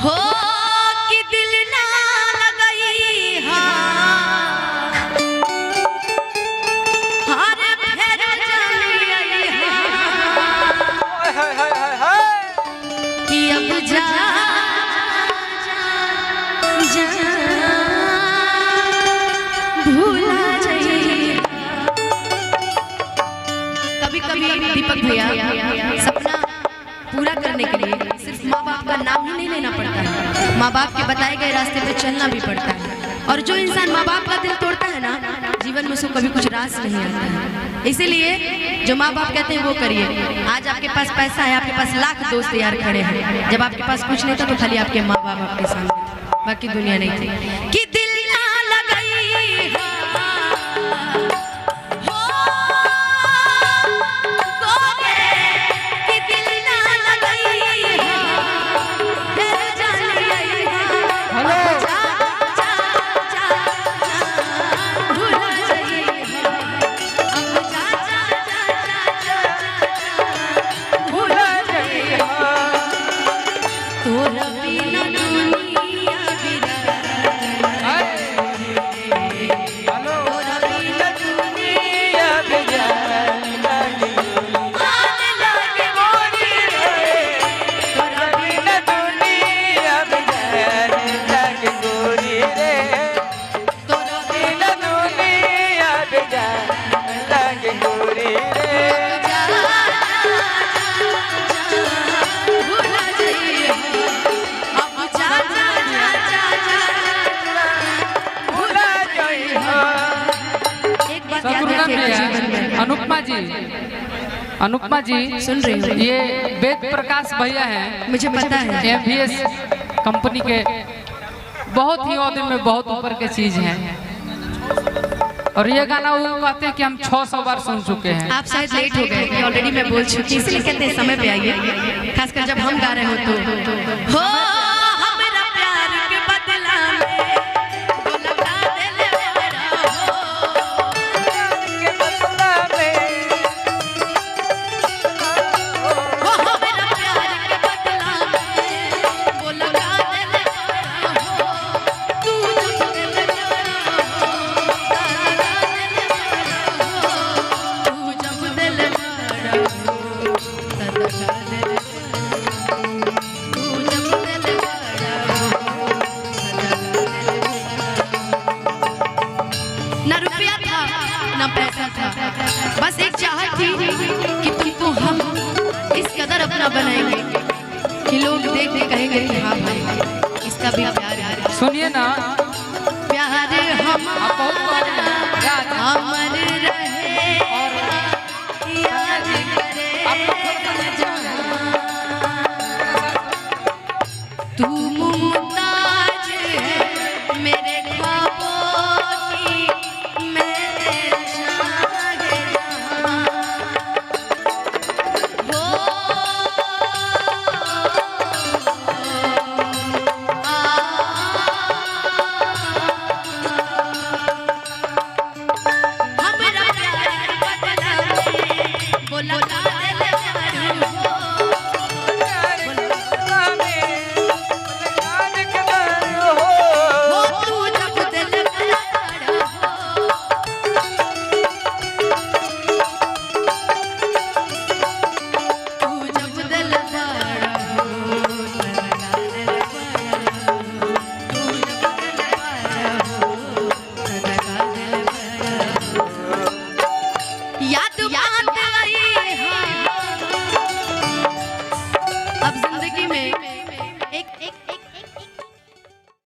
हो कि दिल ना लगई हार फेर जानी कि अब जा भूला जाइए। कभी कभी दीपक भैया सपना पूरा करने के लिए सिर्फ माँ बाप का नाम ही नहीं लेना पड़ता है, माँ बाप के बताए गए रास्ते पे चलना भी पड़ता है। और जो इंसान माँ बाप का दिल तोड़ता है ना, जीवन में उसको कभी कुछ रास नहीं आता है। इसीलिए जो माँ बाप कहते हैं वो करिए। आज आपके पास पैसा है, आपके पास लाख दोस्त यार खड़े हैं, जब आपके पास कुछ नहीं था तो खाली आपके माँ बाप आपके सामने, बाकी दुनिया नहीं थी। कि दिल ना लगई अनुपमा जी सुन रही हूँ। ये वेद प्रकाश भैया हैं, मुझे पता है, MVS कंपनी के बहुत ही औहदे में बहुत ऊपर के चीज हैं। और ये गाना वो कहते हैं कि हम 600 बार सुन चुके हैं। आप शायद लेट हो गए, ऑलरेडी मैं बोल चुकी, इसलिए कहते हैं समय पे आइए, खासकर जब हम गा रहे हो तो। हो हमरा प्यार के बदला में लगा देले बड़ा हो, के बदला में हो हमरा प्यार के बदला में वो लगा देले बड़ा हो। तू जब दिल लगा हो, तू जब दिल लगा हो, सदा दिल ना रुपया था ना पैसा था, बस एक चाहत थी कि तुमको हम इस कदर अपना बनाएंगे कि लोग देख के कहेंगे कि हाँ भाई इसका भी प्यार है। सुनिए ना, प्यार हम अमर रहे याद करे तू मुमताज है मेरे ख्वाबों की, मैं तेरा शाहजहां हो। हमरा प्यार बदला में वो लगा देले बड़ा हो, तू जब दिल लगा हो, तू जब दिल लगा हो, लगा दिल बड़ा हो, तू जब दिल लगा हो, लगा दिल बड़ा हो। याद